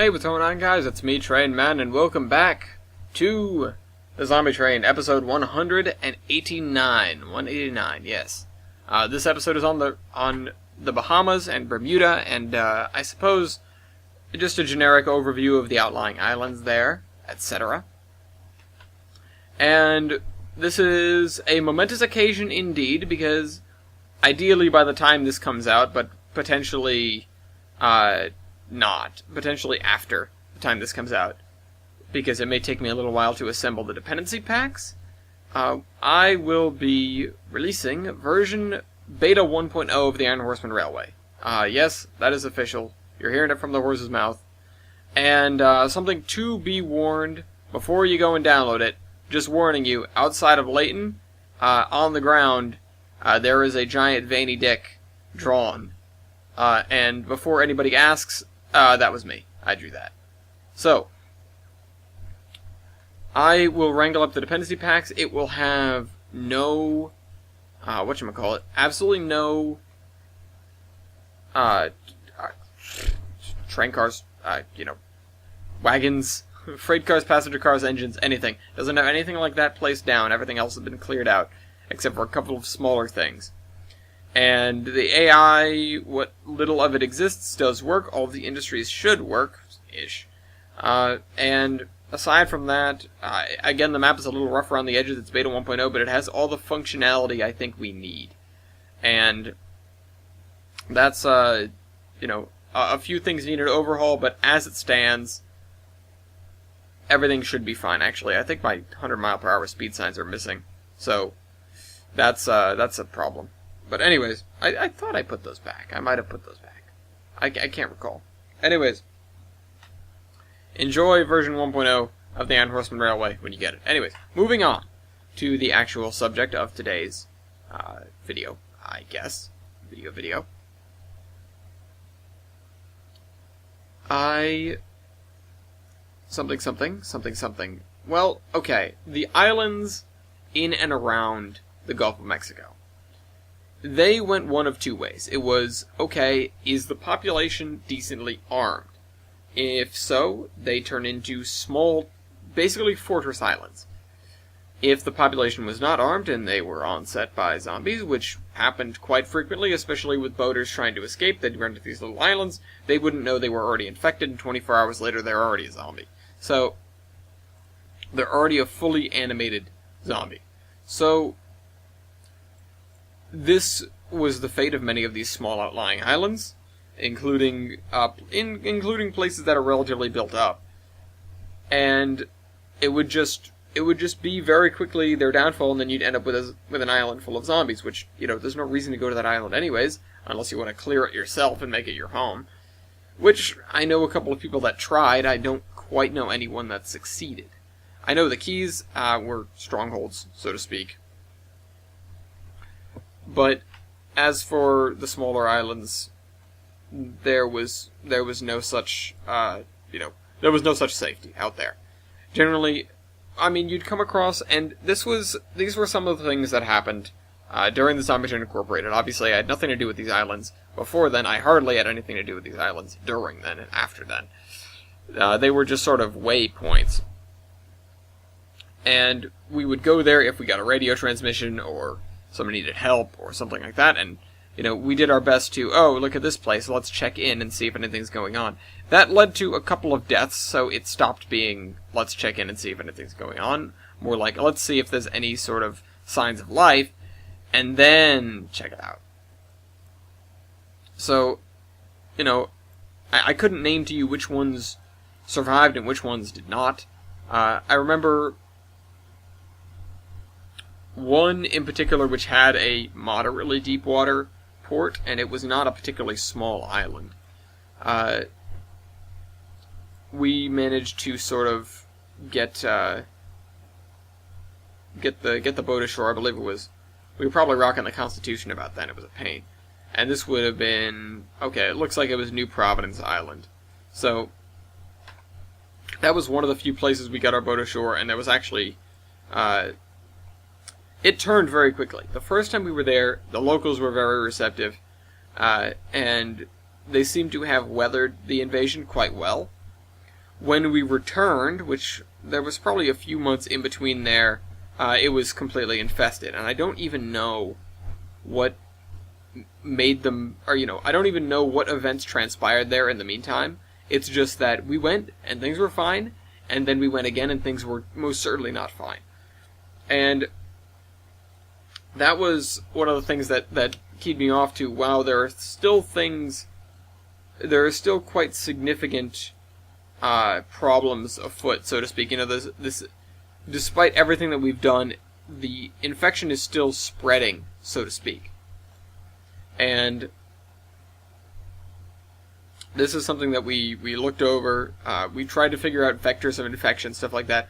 Hey, what's going on, guys? It's me, Train Man, and welcome back to the Zombie Train, episode 189. 189, yes. This episode is on the Bahamas and Bermuda, and I suppose just a generic overview of the outlying islands there, etc. And this is a momentous occasion indeed, because ideally by the time this comes out, but potentially potentially after the time this comes out, because it may take me a little while to assemble the dependency packs, I will be releasing version beta 1.0 of the Iron Horseman Railway. Yes, that is official. You're hearing it from the horse's mouth. And something to be warned before you go and download it, just warning you, outside of Layton, on the ground, there is a giant veiny dick drawn. And before anybody asks, that was me. I drew that. So, I will wrangle up the dependency packs. It will have no, absolutely no, train cars, wagons, freight cars, passenger cars, engines, anything. Doesn't have anything like that placed down. Everything else has been cleared out, except for a couple of smaller things. And the AI, what little of it exists, does work. All of the industries should work-ish. And aside from that, again, the map is a little rough around the edges. It's beta 1.0, but it has all the functionality I think we need. And that's, a few things needed overhaul, but as it stands, everything should be fine. Actually, I think my 100-mile-per-hour speed signs are missing. So, that's a problem. But anyways, I thought I put those back. I might have put those back. I can't recall. Anyways, enjoy version 1.0 of the Iron Horseman Railway when you get it. Anyways, moving on to the actual subject of today's video, I guess. Video. Something. Well, okay. The islands in and around the Gulf of Mexico. They went one of two ways. It was, okay, is the population decently armed? If so, they turn into small, basically fortress islands. If the population was not armed and they were onset by zombies, which happened quite frequently, especially with boaters trying to escape, they'd run to these little islands, they wouldn't know they were already infected, and 24 hours later they're already a zombie. So, they're already a fully animated zombie. So, this was the fate of many of these small outlying islands, including places that are relatively built up. And it would just be very quickly their downfall, and then you'd end up with an island full of zombies, which, there's no reason to go to that island anyways, unless you want to clear it yourself and make it your home. Which, I know a couple of people that tried. I don't quite know anyone that succeeded. I know the Keys were strongholds, so to speak. But as for the smaller islands, there was no such there was no such safety out there. Generally, I mean, you'd come across, and these were some of the things that happened during the Zombie Train Incorporated. Obviously, I had nothing to do with these islands before then. I hardly had anything to do with these islands during then and after then. They were just sort of waypoints. And we would go there if we got a radio transmission, or somebody needed help, or something like that, and, we did our best to, look at this place, let's check in and see if anything's going on. That led to a couple of deaths, so it stopped being, let's check in and see if anything's going on. More like, let's see if there's any sort of signs of life, and then check it out. So, I couldn't name to you which ones survived and which ones did not. I remember one in particular which had a moderately deep water port, and it was not a particularly small island. We managed to sort of get the boat ashore. I believe we were probably rocking the Constitution about then. It was a pain. And this would have been, okay, it looks like it was New Providence Island. So, that was one of the few places we got our boat ashore, and there was actually, it turned very quickly. The first time we were there, the locals were very receptive, and they seemed to have weathered the invasion quite well. when we returned, which there was probably a few months in between there, it was completely infested. And I don't even know what made them, or, I don't even know what events transpired there in the meantime. It's just that we went and things were fine, and then we went again and things were most certainly not fine. And that was one of the things that keyed me off to, wow, there are still quite significant problems afoot, so to speak. This, despite everything that we've done, the infection is still spreading, so to speak. And this is something that we looked over. We tried to figure out vectors of infection, stuff like that.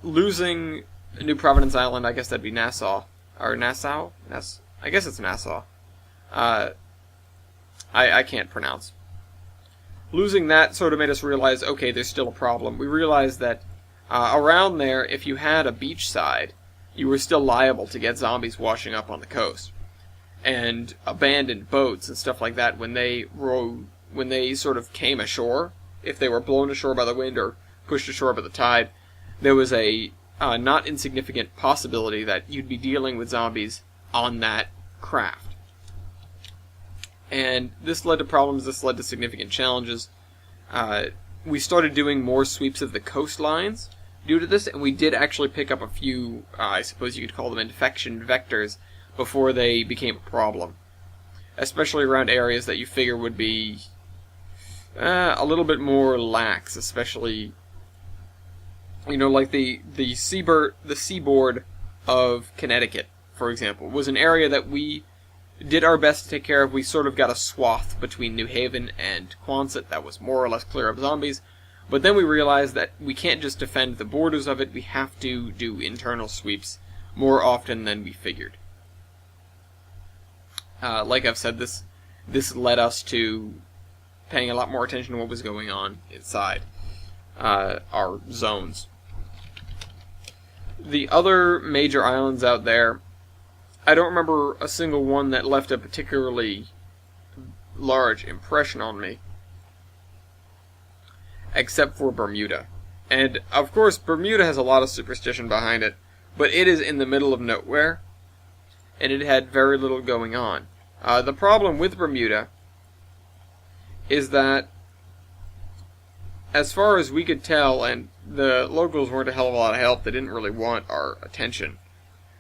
Losing New Providence Island, I guess that'd be Nassau. Or Nassau? I guess it's Nassau. I can't pronounce. Losing that sort of made us realize, okay, there's still a problem. We realized that around there, if you had a beach side, you were still liable to get zombies washing up on the coast. And abandoned boats and stuff like that, when they sort of came ashore, if they were blown ashore by the wind or pushed ashore by the tide, there was a not insignificant possibility that you'd be dealing with zombies on that craft. And this led to problems, this led to significant challenges. We started doing more sweeps of the coastlines due to this, and we did actually pick up a few, I suppose you could call them infection vectors, before they became a problem. Especially around areas that you figure would be a little bit more lax, especially, like the seaboard of Connecticut, for example, was an area that we did our best to take care of. We sort of got a swath between New Haven and Quonset that was more or less clear of zombies, but then we realized that we can't just defend the borders of it, we have to do internal sweeps more often than we figured. Like I've said, this led us to paying a lot more attention to what was going on inside our zones. The other major islands out there, I don't remember a single one that left a particularly large impression on me, except for Bermuda. And, of course, Bermuda has a lot of superstition behind it, but it is in the middle of nowhere, and it had very little going on. The problem with Bermuda is that, as far as we could tell, and the locals weren't a hell of a lot of help, they didn't really want our attention.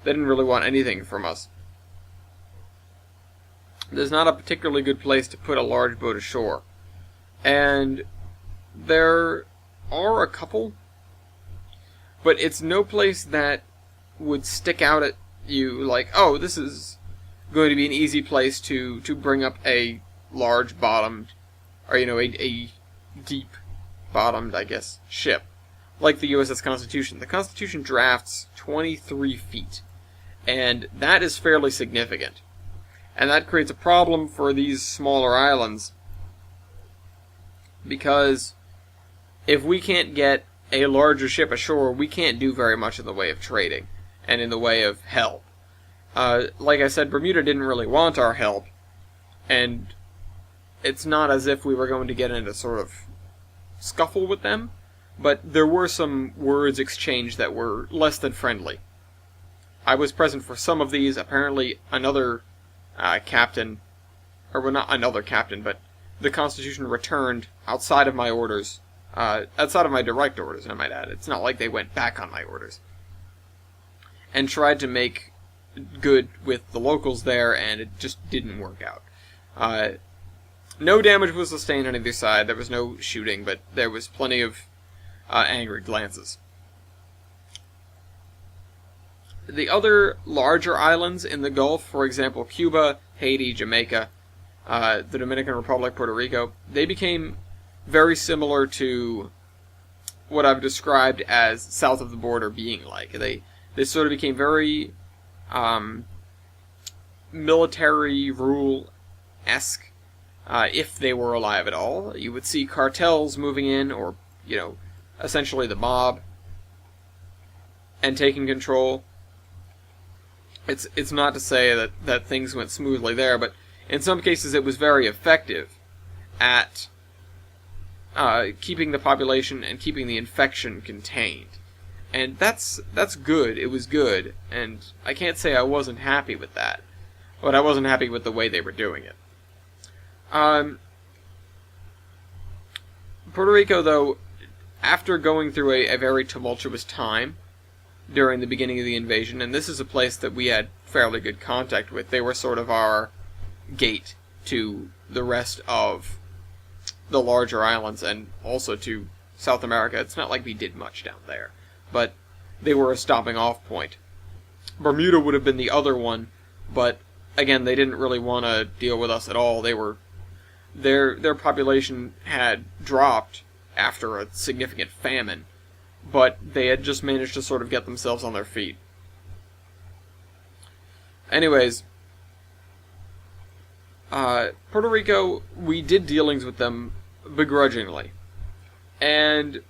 They didn't really want anything from us. There's not a particularly good place to put a large boat ashore. And there are a couple, but it's no place that would stick out at you like, oh, this is going to be an easy place to bring up a large bottomed, or, a deep bottomed, I guess, ship, like the USS Constitution. The Constitution drafts 23 feet, and that is fairly significant. And that creates a problem for these smaller islands, because if we can't get a larger ship ashore, we can't do very much in the way of trading, and in the way of help. Like I said, Bermuda didn't really want our help, and it's not as if we were going to get into sort of scuffle with them, but there were some words exchanged that were less than friendly. I was present for some of these. Apparently another captain, or well, not another captain, but the Constitution returned outside of my orders, outside of my direct orders, I might add. It's not like they went back on my orders, and tried to make good with the locals there, and it just didn't work out. No damage was sustained on either side. There was no shooting, but there was plenty of angry glances. The other larger islands in the Gulf, for example, Cuba, Haiti, Jamaica, the Dominican Republic, Puerto Rico, they became very similar to what I've described as south of the border being like. They sort of became very military rule-esque, if they were alive at all. You would see cartels moving in, or, essentially the mob, and taking control. It's not to say that things went smoothly there, but in some cases it was very effective at keeping the population and keeping the infection contained. And that's good. It was good, and I can't say I wasn't happy with that, but I wasn't happy with the way they were doing it. Puerto Rico, though, after going through a very tumultuous time during the beginning of the invasion, and this is a place that we had fairly good contact with, they were sort of our gate to the rest of the larger islands and also to South America. It's not like we did much down there, but they were a stopping off point. Bermuda would have been the other one, but again, they didn't really want to deal with us at all. They were their population had dropped after a significant famine, but they had just managed to sort of get themselves on their feet. Anyways, Puerto Rico, we did dealings with them begrudgingly, and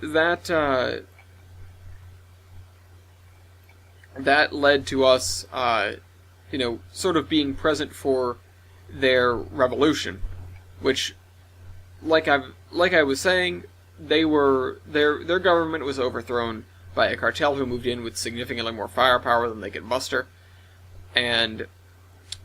that led to us, sort of being present for their revolution, which, like I was saying, their government was overthrown by a cartel who moved in with significantly more firepower than they could muster, and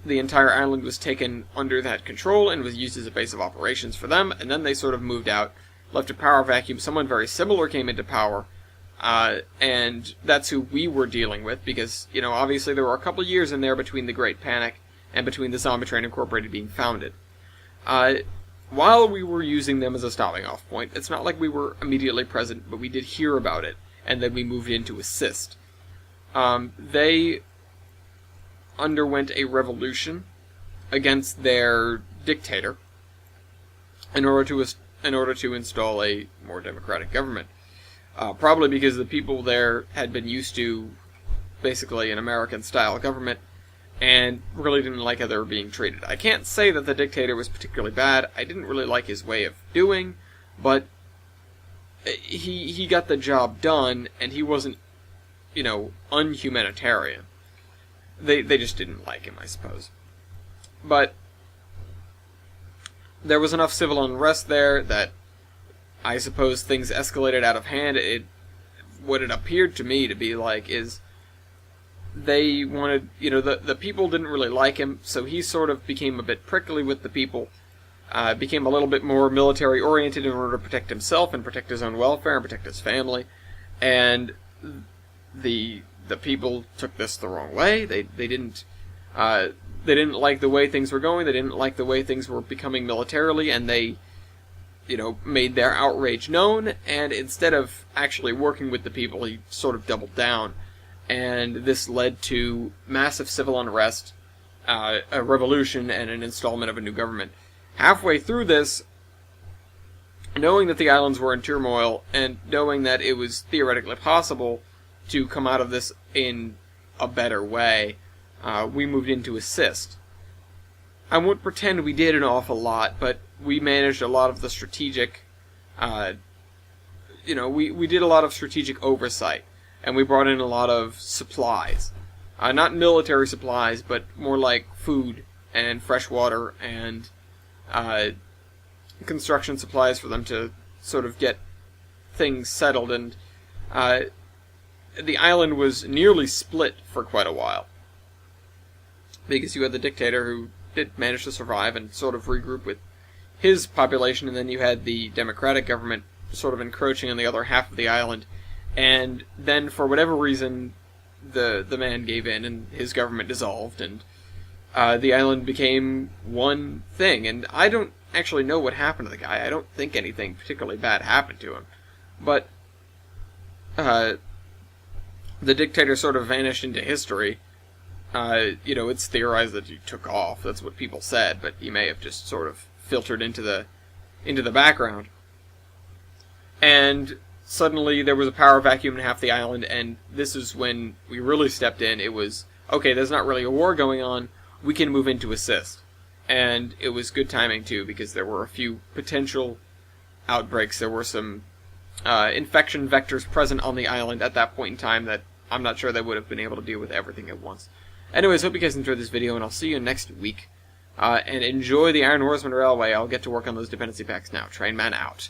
the entire island was taken under that control and was used as a base of operations for them, and then they sort of moved out, left a power vacuum. Someone very similar came into power, and that's who we were dealing with, because, obviously there were a couple years in there between the Great Panic and between the Zombie Train Incorporated being founded. While we were using them as a stopping off point, it's not like we were immediately present, but we did hear about it, and then we moved in to assist. They underwent a revolution against their dictator in order to install a more democratic government. Probably because the people there had been used to basically an American-style government and really didn't like how they were being treated. I can't say that the dictator was particularly bad. I didn't really like his way of doing, but he got the job done, and he wasn't, unhumanitarian. They just didn't like him, I suppose. But there was enough civil unrest there that I suppose things escalated out of hand. What it appeared to me to be like is they wanted, the people didn't really like him, so he sort of became a bit prickly with the people, became a little bit more military-oriented in order to protect himself and protect his own welfare and protect his family, and the people took this the wrong way. They didn't like the way things were going. They didn't like the way things were becoming militarily, and they, made their outrage known, and instead of actually working with the people, he sort of doubled down. And this led to massive civil unrest, a revolution, and an installment of a new government. Halfway through this, knowing that the islands were in turmoil, and knowing that it was theoretically possible to come out of this in a better way, we moved in to assist. I won't pretend we did an awful lot, but we managed a lot of the strategic, we did a lot of strategic oversight. And we brought in a lot of supplies. Not military supplies, but more like food and fresh water and construction supplies for them to sort of get things settled. And the island was nearly split for quite a while, because you had the dictator who did manage to survive and sort of regroup with his population, and then you had the democratic government sort of encroaching on the other half of the island. And then, for whatever reason, the man gave in, and his government dissolved, and the island became one thing. And I don't actually know what happened to the guy. I don't think anything particularly bad happened to him. But the dictator sort of vanished into history. It's theorized that he took off. That's what people said, but he may have just sort of filtered into the background. And suddenly there was a power vacuum in half the island, and this is when we really stepped in. It was, okay, there's not really a war going on, we can move in to assist. And it was good timing, too, because there were a few potential outbreaks. There were some infection vectors present on the island at that point in time that I'm not sure they would have been able to deal with everything at once. Anyways, hope you guys enjoyed this video, and I'll see you next week and enjoy the Iron Horseman Railway. I'll get to work on those dependency packs now. Trainman out.